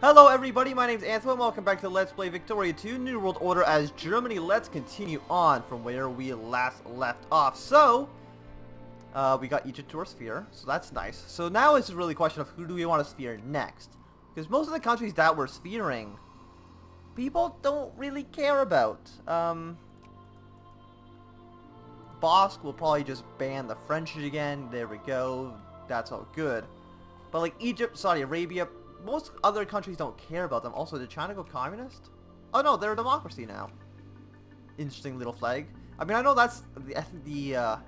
Hello everybody, my name's Antoine, welcome back to Let's Play Victoria 2 New World Order as Germany. Let's continue on from where we last left off. So, we got Egypt to our sphere, so that's nice. So now it's really a question of who do we want to sphere next? Because most of the countries that we're sphering, people don't really care about. Bossk will probably just ban the French again, there we go, that's all good. But like Egypt, Saudi Arabia, most other countries don't care about them. Also, did China go communist? Oh no, they're a democracy now. Interesting little flag. I mean, I know that's the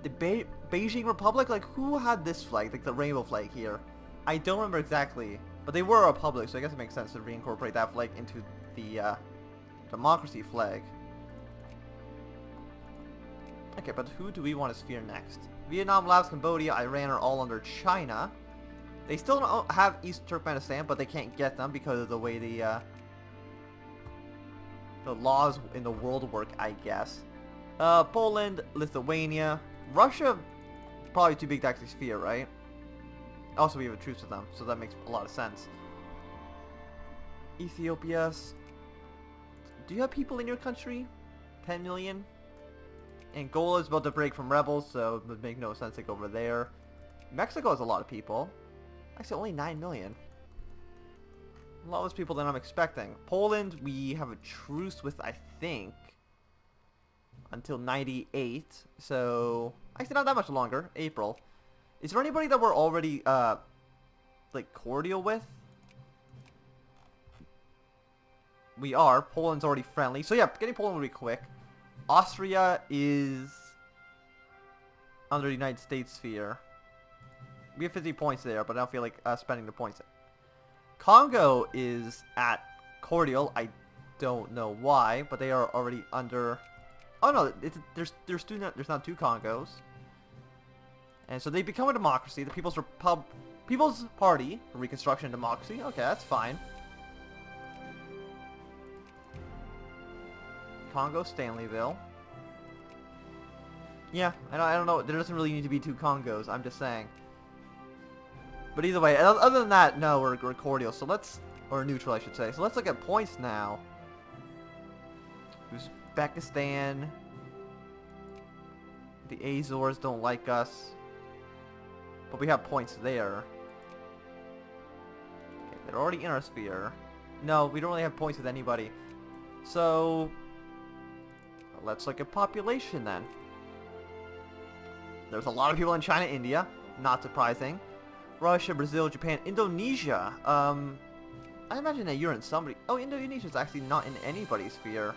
Beijing Republic. Like, who had this flag? Like the rainbow flag here. I don't remember exactly, but they were a republic, so I guess it makes sense to reincorporate that flag into the democracy flag. Okay, but who do we want to sphere next? Vietnam, Laos, Cambodia, Iran are all under China. They still don't have East Turkmenistan, but they can't get them because of the way the laws in the world work, I guess. Poland, Lithuania, Russia, probably too big to actually sphere, right? Also, we have a truce with them, so that makes a lot of sense. Ethiopia. Do you have people in your country? 10 million? Angola is about to break from rebels, so it would make no sense to go over there. Mexico has a lot of people. Actually, only 9 million. A lot less people than I'm expecting. Poland, we have a truce with, I think, until 98. So, actually not that much longer. April. Is there anybody that we're already, like, cordial with? We are. Poland's already friendly. So yeah, getting Poland will be quick. Austria is under the United States sphere. We have 50 points there, but I don't feel like spending the points. Congo is at cordial. I don't know why, but they are already under. Oh no, there's not two Congos, and so they become a democracy. The People's Party for Reconstruction and Democracy. Okay, that's fine. Congo, Stanleyville. Yeah, I don't know. There doesn't really need to be two Congos. I'm just saying. But either way, other than that, no, we're cordial. So let's, or neutral, I should say. So let's look at points now. Uzbekistan. The Azores don't like us. But we have points there. Okay, they're already in our sphere. No, we don't really have points with anybody. So, let's look at population then. There's a lot of people in China, India. Not surprising. Russia, Brazil, Japan, Indonesia. I imagine that you're in somebody. Oh, Indonesia's actually not in anybody's sphere.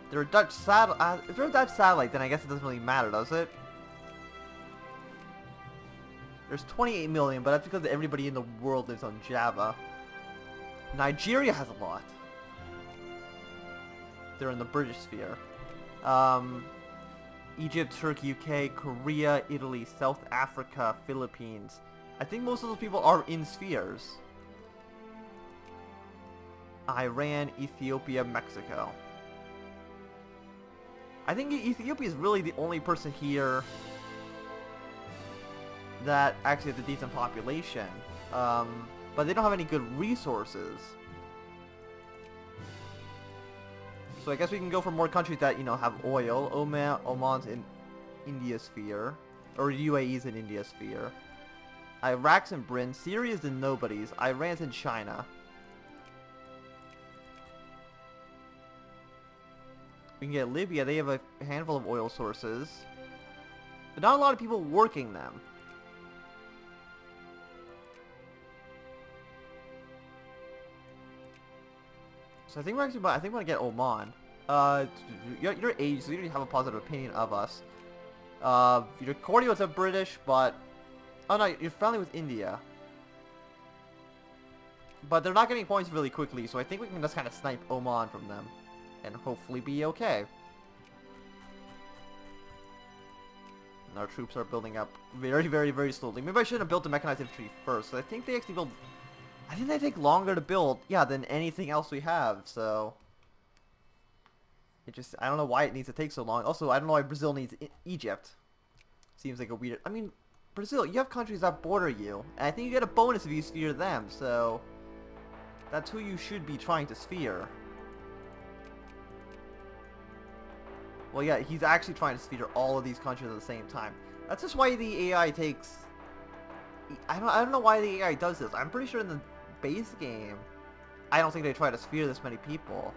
They're a Dutch satellite. If they're a Dutch satellite, then I guess it doesn't really matter, does it? There's 28 million, but that's because everybody in the world lives on Java. Nigeria has a lot. They're in the British sphere. Egypt, Turkey, UK, Korea, Italy, South Africa, Philippines. I think most of those people are in spheres. Iran, Ethiopia, Mexico. I think Ethiopia is really the only person here that actually has a decent population. But they don't have any good resources. So I guess we can go for more countries that, you know, have oil. Oman's in India's sphere. Or UAE's in India's sphere. Iraq's in Britain. Syria's in nobody's. Iran's in China. We can get Libya. They have a handful of oil sources. But not a lot of people working them. So I think we're gonna get Oman. You're Asian, so you don't even have a positive opinion of us. You're cordial with the British, but oh no, you're friendly with India. But they're not getting points really quickly, so I think we can just kind of snipe Oman from them, and hopefully be okay. And our troops are building up very, very, very slowly. Maybe I should have built the mechanized infantry first. I think they actually build. I think they take longer to build, yeah, than anything else we have, so. It just, I don't know why it needs to take so long. Also, I don't know why Brazil needs Egypt. Seems like a weird, I mean, Brazil, you have countries that border you, and I think you get a bonus if you sphere them, so that's who you should be trying to sphere. Well, yeah, he's actually trying to sphere all of these countries at the same time. That's just why the AI takes... I don't know why the AI does this. I'm pretty sure in the base game, I don't think they try to sphere this many people.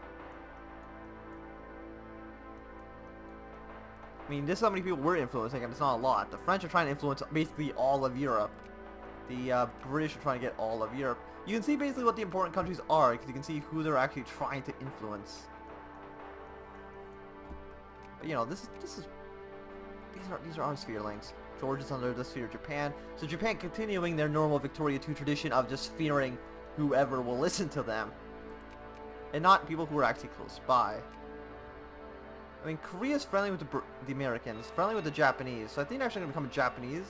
I mean, this is how many people we're influencing, and it's not a lot. The French are trying to influence basically all of Europe. The British are trying to get all of Europe. You can see basically what the important countries are, because you can see who they're actually trying to influence. But, you know, these are our spherelings. George is under the sphere of Japan. So Japan continuing their normal Victoria II tradition of just fearing whoever will listen to them. And not people who are actually close by. I mean, Korea's friendly with the Americans, friendly with the Japanese, so I think they're actually going to become a Japanese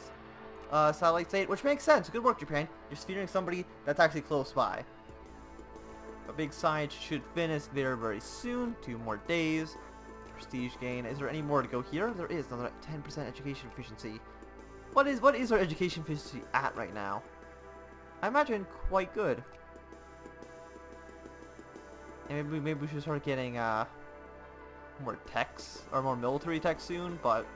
satellite state, which makes sense. Good work, Japan. You're fearing somebody that's actually close by. A big science should finish very, very soon. 2 more days. Prestige gain. Is there any more to go here? There is. Another 10% education efficiency. What is our education efficiency at right now? I imagine quite good. And maybe we should start getting more techs or more military tech soon, but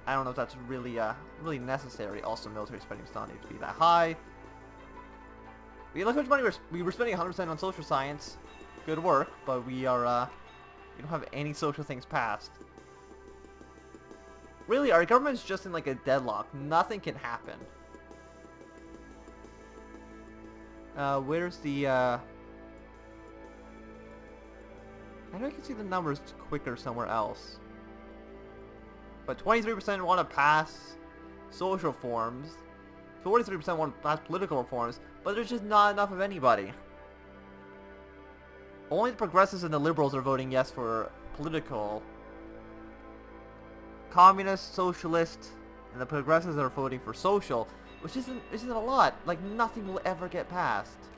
I don't know if that's really really necessary. Also, military spending does not need to be that high. Look how much money we were spending 100% on social science. Good work, but we are we don't have any social things passed. Really, our government's just in like a deadlock. Nothing can happen. Where's the I know I can see the numbers quicker somewhere else. But 23% want to pass social reforms. 43% want to pass political reforms. But there's just not enough of anybody. Only the progressives and the liberals are voting yes for political. Communist, socialist, and the progressives are voting for social. Which isn't a lot. Like, nothing will ever get passed.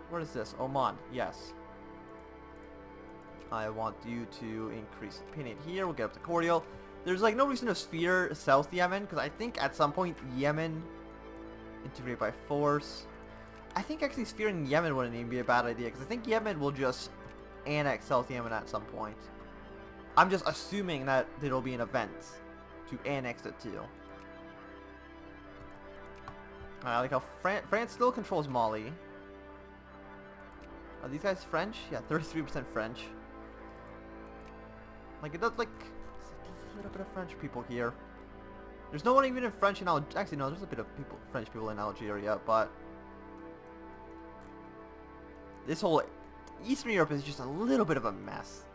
What is this? Oman. Yes. I want you to increase opinion here. We'll get up to cordial. There's like no reason to sphere South Yemen, because I think at some point Yemen integrate by force. I think actually sphering Yemen wouldn't even be a bad idea, because I think Yemen will just annex South Yemen at some point. I'm just assuming that there'll be an event to annex it too. I like how France still controls Mali. Are these guys French? Yeah, 33% French. Like, it does, like, there's a little bit of French people here. There's no one even in French in Algeria. Actually, no, there's a bit of French people in Algeria, but this whole Eastern Europe is just a little bit of a mess.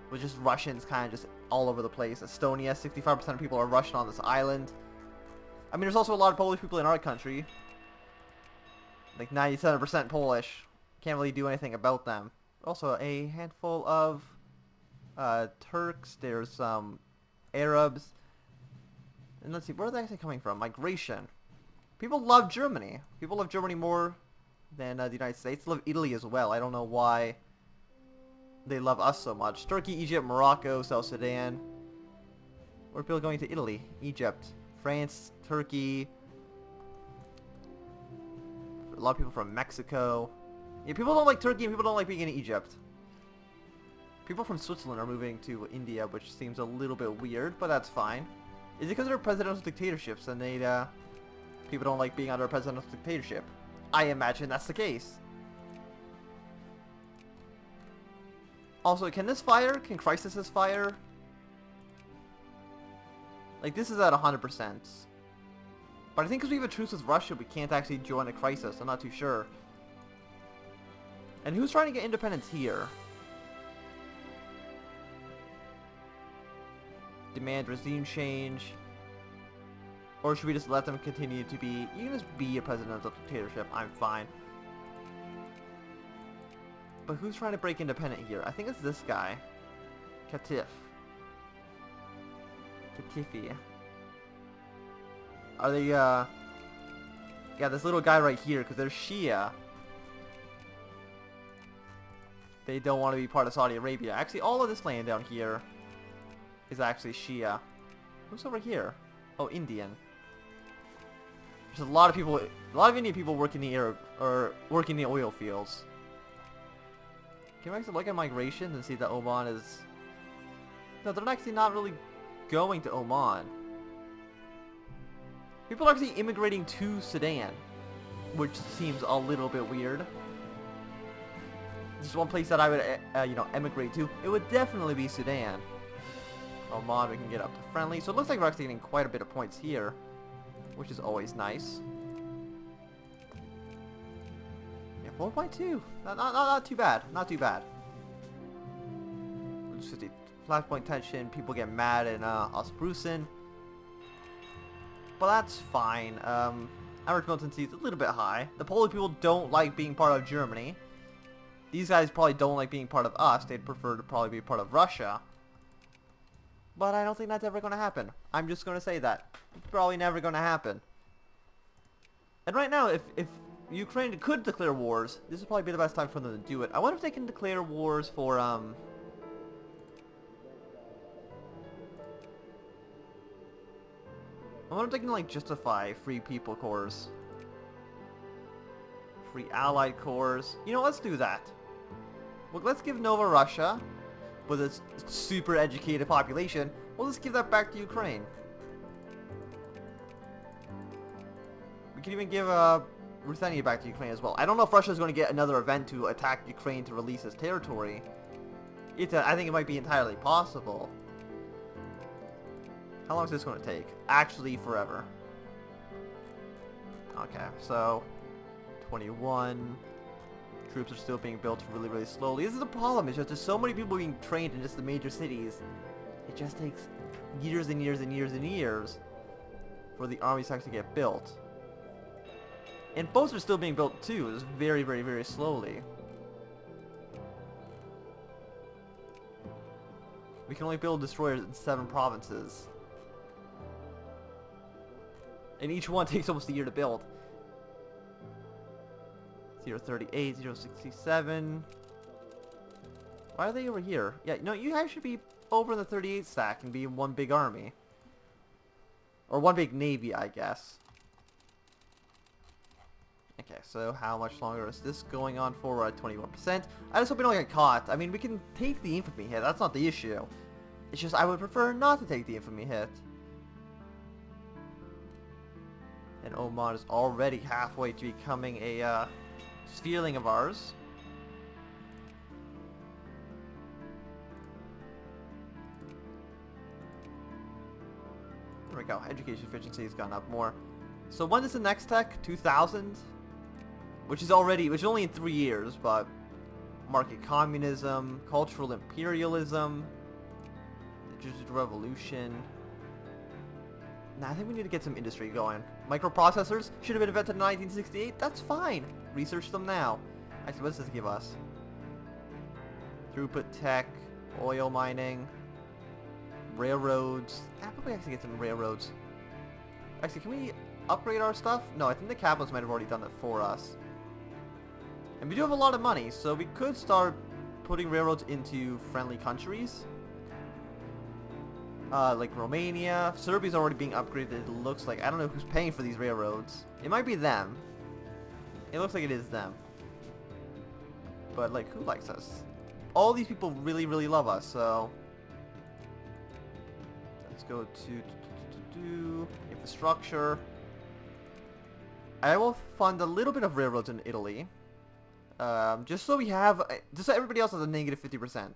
With just Russians kind of just all over the place. Estonia, 65% of people are Russian on this island. I mean, there's also a lot of Polish people in our country. Like 97% Polish. Can't really do anything about them. Also, a handful of Turks. There's some Arabs. And let's see, where are they actually coming from? Migration. People love Germany. People love Germany more than the United States. They love Italy as well. I don't know why they love us so much. Turkey, Egypt, Morocco, South Sudan. Where are people going to Italy? Egypt. France, Turkey. A lot of people from Mexico. Yeah, people don't like Turkey and people don't like being in Egypt. People from Switzerland are moving to India, which seems a little bit weird, but that's fine. Is it because they're presidential dictatorships and they, people don't like being under a presidential dictatorship? I imagine that's the case. Also, can this fire? Can Crisis fire? Like, this is at 100%. But I think because we have a truce with Russia, we can't actually join a crisis. I'm not too sure. And who's trying to get independence here? Demand regime change. Or should we just let them continue to be... You can just be a presidential dictatorship. I'm fine. But who's trying to break independent here? I think it's this guy. Katif. Katifi. Are they, yeah, this little guy right here, because they're Shia. They don't want to be part of Saudi Arabia. Actually, all of this land down here is actually Shia. Who's over here? Oh, Indian. There's a lot of people, a lot of Indian people work in the air, or work in the oil fields. Can we actually look at migration and see that Oman is... No, they're actually not really going to Oman. People are actually immigrating to Sudan, which seems a little bit weird. This is one place that I would, you know, emigrate to. It would definitely be Sudan. Oman, we can get up to friendly. So it looks like we're actually getting quite a bit of points here, which is always nice. Yeah, 4.2. Not too bad. Not too bad. 50 flashpoint tension. People get mad in Osbrusen. But that's fine. Average militancy is a little bit high. The Polish people don't like being part of Germany. These guys probably don't like being part of us. They'd prefer to probably be part of Russia. But I don't think that's ever going to happen. I'm just going to say that. It's probably never going to happen. And right now, if Ukraine could declare wars, this would probably be the best time for them to do it. I wonder if they can declare wars for, I wonder if they can, like, justify free people cores. Free allied cores. You know, let's do that. Well, let's give Nova Russia, with its super educated population, we'll just give that back to Ukraine. We can even give Ruthenia back to Ukraine as well. I don't know if Russia is going to get another event to attack Ukraine to release its territory. I think it might be entirely possible. How long is this going to take? Actually, forever. Okay, so 21. Troops are still being built really, really slowly. This is the problem. It's just there's so many people being trained in just the major cities. It just takes years and years and years and years for the armies to actually get built. And boats are still being built too. Just very, very, very slowly. We can only build destroyers in 7 provinces. And each one takes almost a year to build. 038, 067. Why are they over here? Yeah, no, you guys should be over in the 38 stack and be one big army. Or one big navy, I guess. Okay, so how much longer is this going on for? We're at 21%. I just hope we don't get caught. I mean, we can take the infamy hit. That's not the issue. It's just I would prefer not to take the infamy hit. And Oman is already halfway to becoming a sphereling of ours. There we go. Education efficiency has gone up more. So when is the next tech? 2000? Which is only in 3 years, but market communism, cultural imperialism, the digital revolution. Nah, I think we need to get some industry going. Microprocessors should have been invented in 1968. That's fine. Research them now. Actually, what does this give us? Throughput tech, oil mining, railroads. I'll probably actually get some railroads. Actually, can we upgrade our stuff? No, I think the capitalists might have already done it for us. And we do have a lot of money, so we could start putting railroads into friendly countries. Like Romania. Serbia's already being upgraded, it looks like. I don't know who's paying for these railroads. It might be them. It looks like it is them. But, like, who likes us? All these people really, really love us, so... Let's go to infrastructure. I will fund a little bit of railroads in Italy. Just so we have... Just so everybody else has a negative 50%.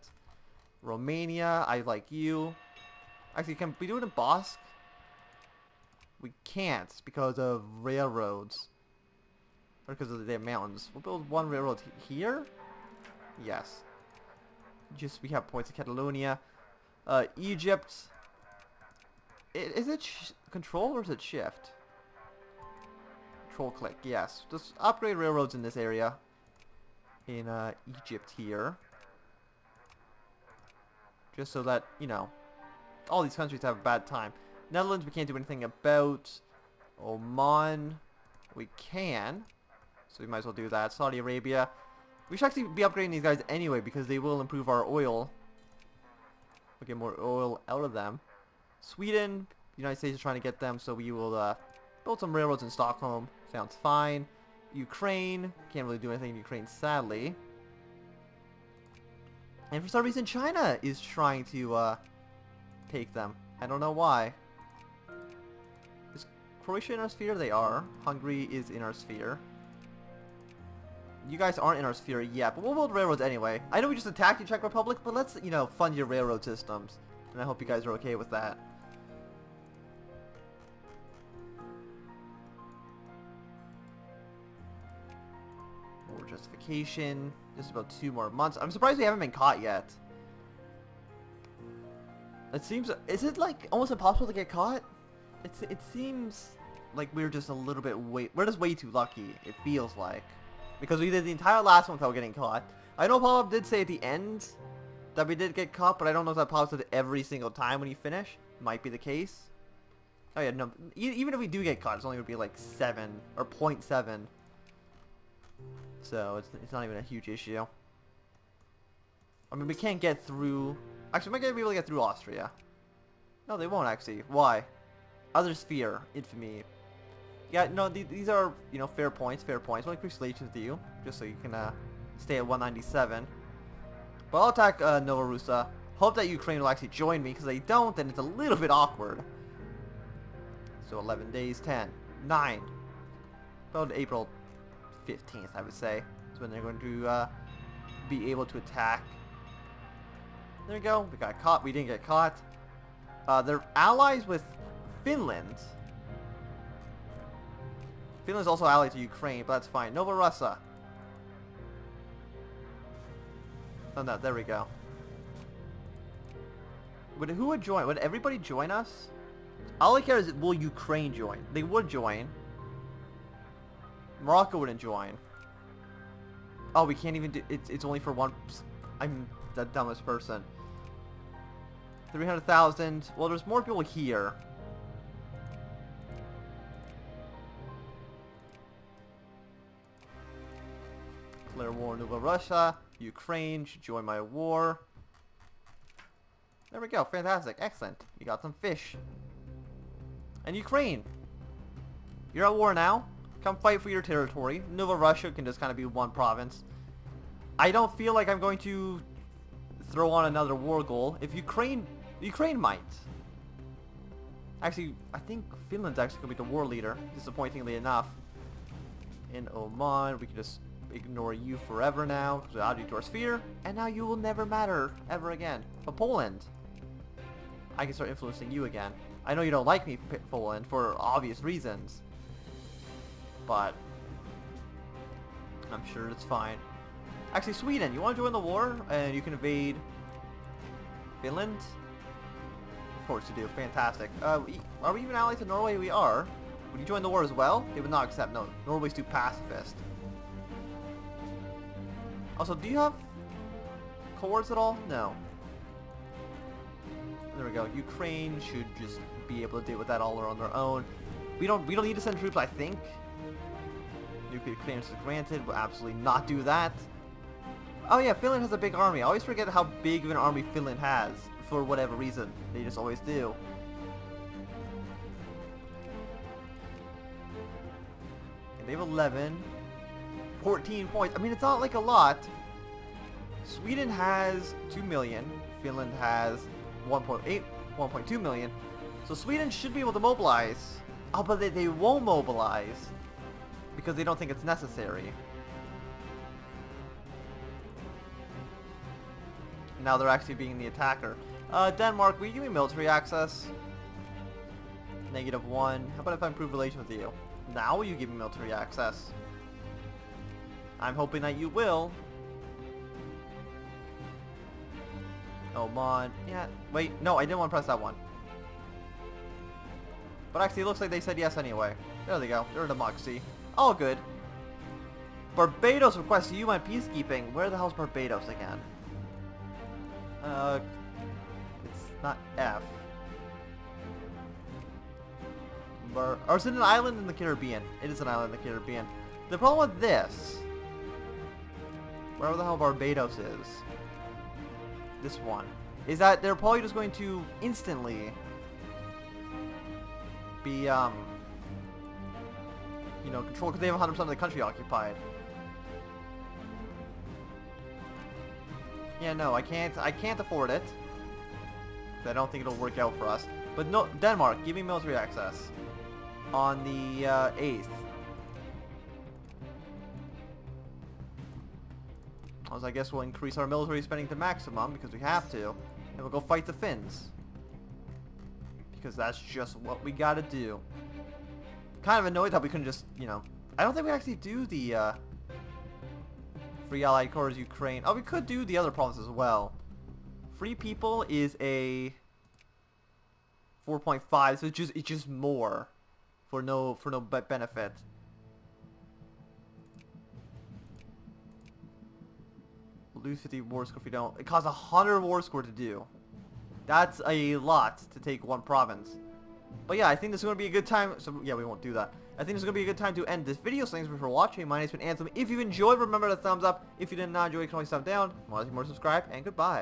Romania, I like you. Actually, can we do it in Bossk? We can't because of railroads. Or because of the mountains. We'll build one railroad here? Yes. Just, we have points in Catalonia. Egypt. Is it control or is it shift? Control click, yes. Just upgrade railroads in this area. In Egypt here. Just so that, you know, all these countries have a bad time. Netherlands we can't do anything about. Oman we can. So we might as well do that. Saudi Arabia. We should actually be upgrading these guys anyway because they will improve our oil. We'll get more oil out of them. Sweden, The United States is trying to get them, so we will build some railroads in Stockholm. Sounds fine. Ukraine. Can't really do anything in Ukraine, sadly. And for some reason, China is trying to take them. I don't know why. Is Croatia in our sphere? They are. Hungary is in our sphere. You guys aren't in our sphere yet, but we'll build railroads anyway. I know we just attacked the Czech Republic, but let's, you know, fund your railroad systems. And I hope you guys are okay with that. War justification. Just about 2 more months. I'm surprised we haven't been caught yet. It seems... Is it, like, almost impossible to get caught? It seems like we're just a little bit we're just way too lucky, it feels like. Because we did the entire last one without getting caught. I know Paul did say at the end that we did get caught, but I don't know if that pops up every single time when you finish. Might be the case. Oh yeah, no. Even if we do get caught, it's only going to be like 7 or 0.7. So it's not even a huge issue. I mean, we can't get through... Actually, we might be able to get through Austria. No, they won't actually. Why? Other sphere. Infamy. Yeah, no, these are, you know, fair points, fair points. Well, congratulations to you, just so you can stay at 197. But I'll attack Nova Russa. Hope that Ukraine will actually join me, because they don't, then it's a little bit awkward. So 11 days, 10, 9. About April 15th, I would say, is when they're going to be able to attack. There we go. We got caught. We didn't get caught. They're allies with Finland. Finland's also allied to Ukraine, but that's fine. Nova Russa. Oh no, there we go. Who would join? Would everybody join us? All I care is, will Ukraine join? They would join. Morocco wouldn't join. Oh, we can't even do... It's only for one... I'm the dumbest person. 300,000. Well, there's more people here. Declare war on Nova Russia. Ukraine should join my war. There we go. Fantastic. Excellent. You got some fish. And Ukraine. You're at war now. Come fight for your territory. Nova Russia can just kind of be one province. I don't feel like I'm going to throw on another war goal. If Ukraine might. Actually, I think Finland's actually going to be the war leader, disappointingly enough. In Oman, we can just ignore you forever now, because we added you to our sphere, and now you will never matter ever again. But Poland, I can start influencing you again. I know you don't like me, Poland, for obvious reasons, but I'm sure it's fine. Actually, Sweden, you want to join the war, and you can invade Finland? Of course you do. Fantastic. Are we even allied to Norway? We are. Would you join the war as well? They would not accept. No, Norway's too pacifist. Also, do you have cores at all? No. There we go. Ukraine should just be able to deal with that all on their own. We don't need to send troops, I think. Nuclear clearance is granted. We'll absolutely not do that. Oh yeah, Finland has a big army. I always forget how big of an army Finland has, for whatever reason. They just always do. And they have 11. 14 points. I mean, it's not like a lot. Sweden has 2 million. Finland has 1.2 million. So Sweden should be able to mobilize. Oh, but they won't mobilize because they don't think it's necessary. Now they're actually being the attacker. Denmark, will you give me military access? -1. How about if I improve relations with you? Now will you give me military access? I'm hoping that you will. Oman. Yeah. Wait. No, I didn't want to press that one. But actually, it looks like they said yes anyway. There they go. They're a democracy. All good. Barbados requests UN peacekeeping. Where the hell's Barbados again? It's not F. Or is it an island in the Caribbean? It is an island in the Caribbean. The problem with this, wherever the hell Barbados is, this one, is that they're probably just going to instantly be, you know, controlled because they have 100% of the country occupied. Yeah, no, I can't afford it. I don't think it'll work out for us. But no, Denmark, give me military access on the 8th. As I guess we'll increase our military spending to maximum because we have to, and we'll go fight the Finns because that's just what we gotta do. Kind of annoyed that we couldn't just, you know, I don't think we actually do the Free Allied Corps Ukraine. Oh, we could do the other provinces as well. Free People is a 4.5, so it's just more for no benefit. We'll lose 50 war score if we don't. It costs 100 war score to do. That's a lot to take one province. But yeah, I think this is going to be a good time. So yeah, we won't do that. I think this is going to be a good time to end this video. So thanks for watching. My name's been Anthem. If you enjoyed, remember to thumbs up. If you did not enjoy, you can always thumb down. Want to see more, subscribe, and goodbye.